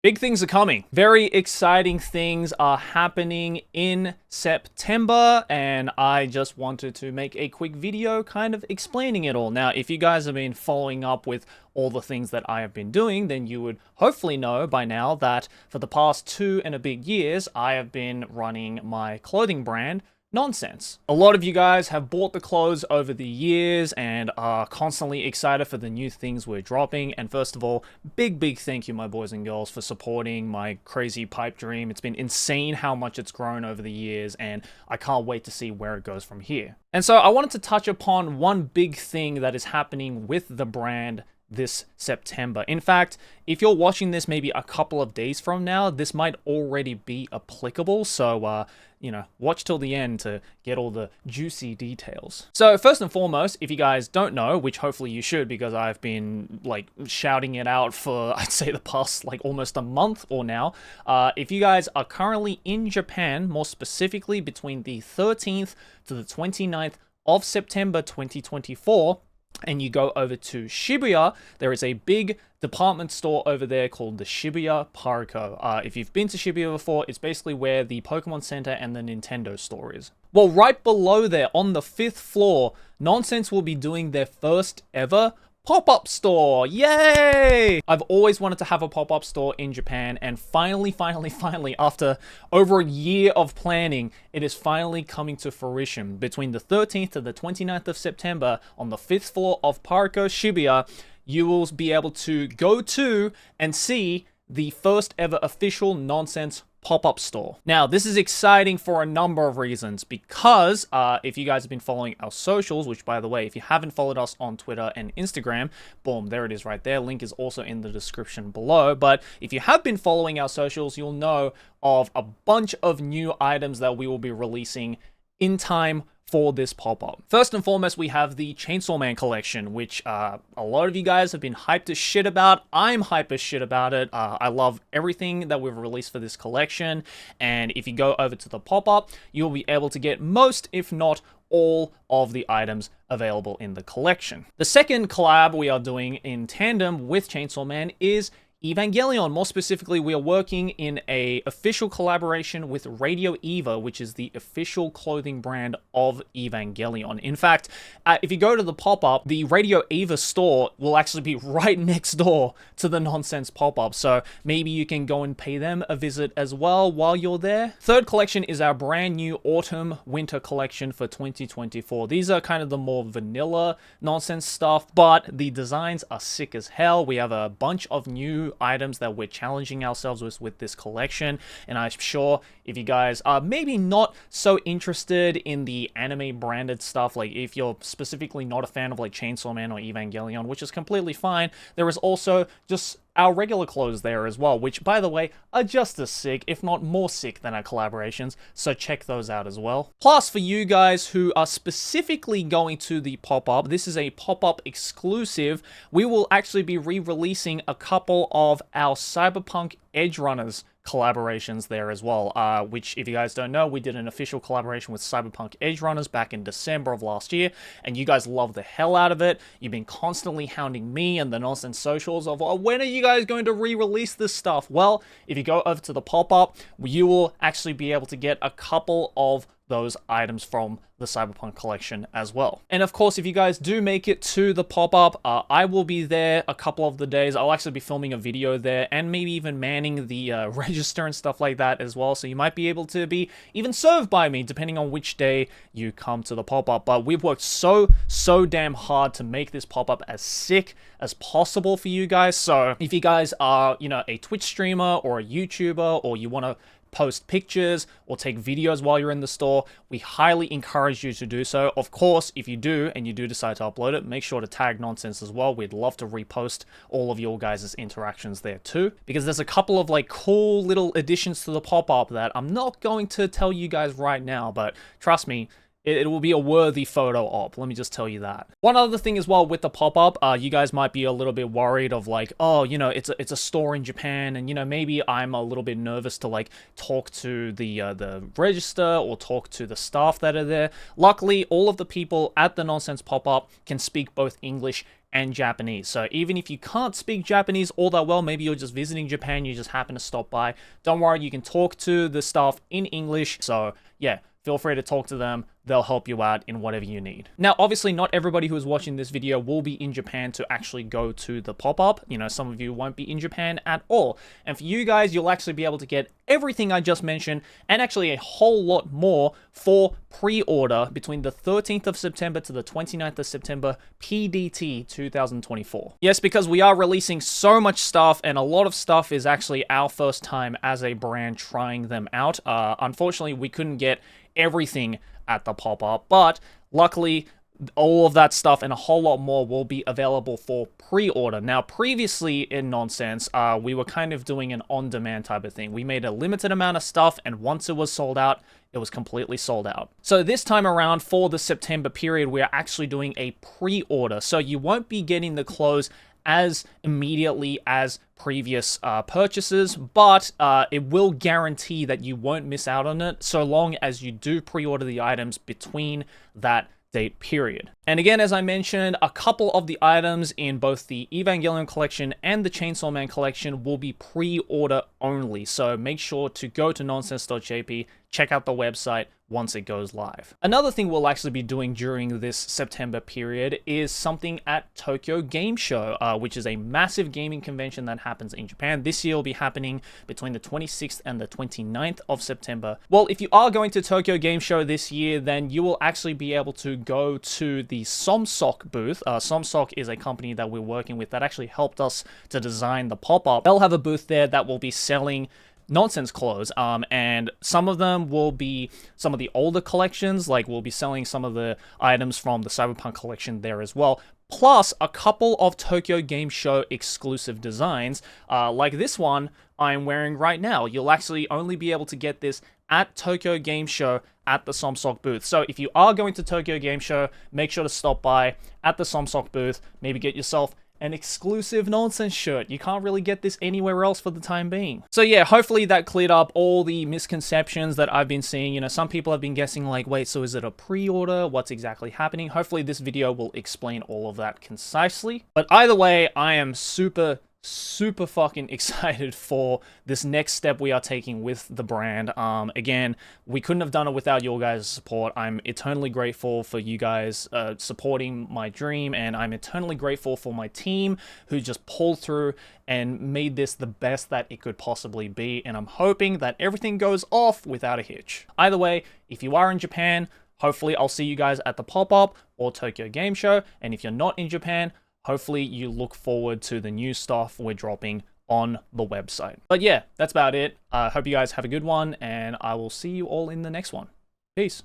Big things are coming. Very exciting things are happening in September, and I just wanted to make a quick video kind of explaining it all. Now, if you guys have been following up with all the things that I have been doing, then you would hopefully know by now that for the past 2.5 years, I have been running my clothing brand, NØISENSE. A lot of you guys have bought the clothes over the years and are constantly excited for the new things we're dropping. And first of all, big thank you, my boys and girls, for supporting my crazy pipe dream. It's been insane how much it's grown over the years, and I can't wait to see where it goes from here. And so I wanted to touch upon one big thing that is happening with the brand this September. In fact, if you're watching this maybe a couple of days from now, this might already be applicable. So, watch till the end to get all the juicy details. So first and foremost, if you guys don't know, which hopefully you should because I've been shouting it out for, I'd say, the past almost a month or now. If you guys are currently in Japan, more specifically between the 13th to the 29th of September 2024, and you go over to Shibuya, there is a big department store over there called the Shibuya PARCO. If you've been to Shibuya before, it's basically where the Pokemon Center and the Nintendo store is. Well, right below there on the 5th floor, NØISENSE will be doing their first ever pop-up store. Yay! I've always wanted to have a pop-up store in Japan, and finally, after over a year of planning, it is finally coming to fruition. Between the 13th to the 29th of September on the 5th floor of PARCO Shibuya, you will be able to go to and see the first ever official NØISENSE pop-up store. Now, this is exciting for a number of reasons because if you guys have been following our socials, which by the way, if you haven't followed us on Twitter and Instagram, boom, there it is right there. Link is also in the description below. But if you have been following our socials, you'll know of a bunch of new items that we will be releasing in time for this pop-up. First and foremost, we have the Chainsaw Man collection, which a lot of you guys have been hyped as shit about. I'm hyped as shit about it. I love everything that we've released for this collection, and if you go over to the pop-up, you'll be able to get most, if not all, of the items available in the collection. The second collab we are doing in tandem with Chainsaw Man is Evangelion. More specifically, we are working in a official collaboration with Radio Eva, which is the official clothing brand of Evangelion. In fact, if you go to the pop-up, the Radio Eva store will actually be right next door to the NØISENSE pop-up, so maybe you can go and pay them a visit as well while you're there. Third collection is our brand new autumn-winter collection for 2024. These are kind of the more vanilla NØISENSE stuff, but the designs are sick as hell. We have a bunch of new items that we're challenging ourselves with this collection, and I'm sure if you guys are maybe not so interested in the anime branded stuff, like if you're specifically not a fan of Chainsaw Man or Evangelion, which is completely fine, there is also just our regular clothes there as well, which by the way are just as sick, if not more sick than our collaborations, so check those out as well. Plus, for you guys who are specifically going to the pop-up, this is a pop-up exclusive, we will actually be re-releasing a couple of our Cyberpunk Edge Runners collaborations there as well, which if you guys don't know, we did an official collaboration with Cyberpunk Edge Runners back in December of last year, and you guys love the hell out of it. You've been constantly hounding me and the NØISENSE socials of, oh, when are you guys going to re-release this stuff? Well, if you go over to the pop-up, you will actually be able to get a couple of those items from the Cyberpunk collection as well. And of course, if you guys do make it to the pop-up, I will be there a couple of the days. I'll actually be filming a video there and maybe even manning the register and stuff like that as well. So you might be able to be even served by me depending on which day you come to the pop-up. But we've worked so damn hard to make this pop-up as sick as possible for you guys. So if you guys are, a Twitch streamer or a YouTuber, or you want to post pictures or take videos while you're in the store, we highly encourage you to do so. Of course, if you do and you do decide to upload it, make sure to tag NØISENSE as well. We'd love to repost all of your guys' interactions there too, because there's a couple of cool little additions to the pop-up that I'm not going to tell you guys right now, but trust me, it will be a worthy photo op, let me just tell you that. One other thing as well with the pop-up, you guys might be a little bit worried of oh, it's a store in Japan, and maybe I'm a little bit nervous to talk to the register or talk to the staff that are there. Luckily, all of the people at the NØISENSE pop-up can speak both English and Japanese. So even if you can't speak Japanese all that well, maybe you're just visiting Japan, you just happen to stop by, don't worry, you can talk to the staff in English. So yeah, feel free to talk to them. They'll help you out in whatever you need. Now, obviously, not everybody who is watching this video will be in Japan to actually go to the pop-up. You know, some of you won't be in Japan at all. And for you guys, you'll actually be able to get everything I just mentioned and actually a whole lot more for pre-order between the 13th of September to the 29th of September, PDT 2024. Yes, because we are releasing so much stuff, and a lot of stuff is actually our first time as a brand trying them out. Unfortunately, we couldn't get everything at the pop-up, but luckily all of that stuff and a whole lot more will be available for pre-order. Now, previously in Nonsense, we were kind of doing an on-demand type of thing. We made a limited amount of stuff, and once it was sold out, it was completely sold out. So this time around, for the September period, we are actually doing a pre-order. So you won't be getting the clothes as immediately as previous purchases, but it will guarantee that you won't miss out on it so long as you do pre-order the items between that date period. And again, as I mentioned, a couple of the items in both the Evangelion collection and the Chainsaw Man collection will be pre-order only. So make sure to go to nonsense.jp, check out the website once it goes live. Another thing we'll actually be doing during this September period is something at Tokyo Game Show, which is a massive gaming convention that happens in Japan. This year will be happening between the 26th and the 29th of September. Well, if you are going to Tokyo Game Show this year, then you will actually be able to go to the SOMSOC booth. SOMSOC is a company that we're working with that actually helped us to design the pop-up. They'll have a booth there that will be selling Nonsense clothes, and some of them will be some of the older collections, like we'll be selling some of the items from the Cyberpunk collection there as well, plus a couple of Tokyo Game Show exclusive designs, like this one I'm wearing right now. You'll actually only be able to get this at Tokyo Game Show at the SOMSOC booth. So if you are going to Tokyo Game Show, make sure to stop by at the SOMSOC booth, maybe get yourself an exclusive Nonsense shirt. You can't really get this anywhere else for the time being. So yeah, hopefully that cleared up all the misconceptions that I've been seeing. You know, some people have been guessing like, wait, so is it a pre-order? What's exactly happening? Hopefully this video will explain all of that concisely. But either way, I am super fucking excited for this next step we are taking with the brand. Again, we couldn't have done it without your guys' support. I'm eternally grateful for you guys supporting my dream, and I'm eternally grateful for my team who just pulled through and made this the best that it could possibly be, and I'm hoping that everything goes off without a hitch. Either way, if you are in Japan, hopefully I'll see you guys at the pop-up or Tokyo Game Show, and if you're not in Japan, hopefully you look forward to the new stuff we're dropping on the website. But yeah, that's about it. I hope you guys have a good one, and I will see you all in the next one. Peace.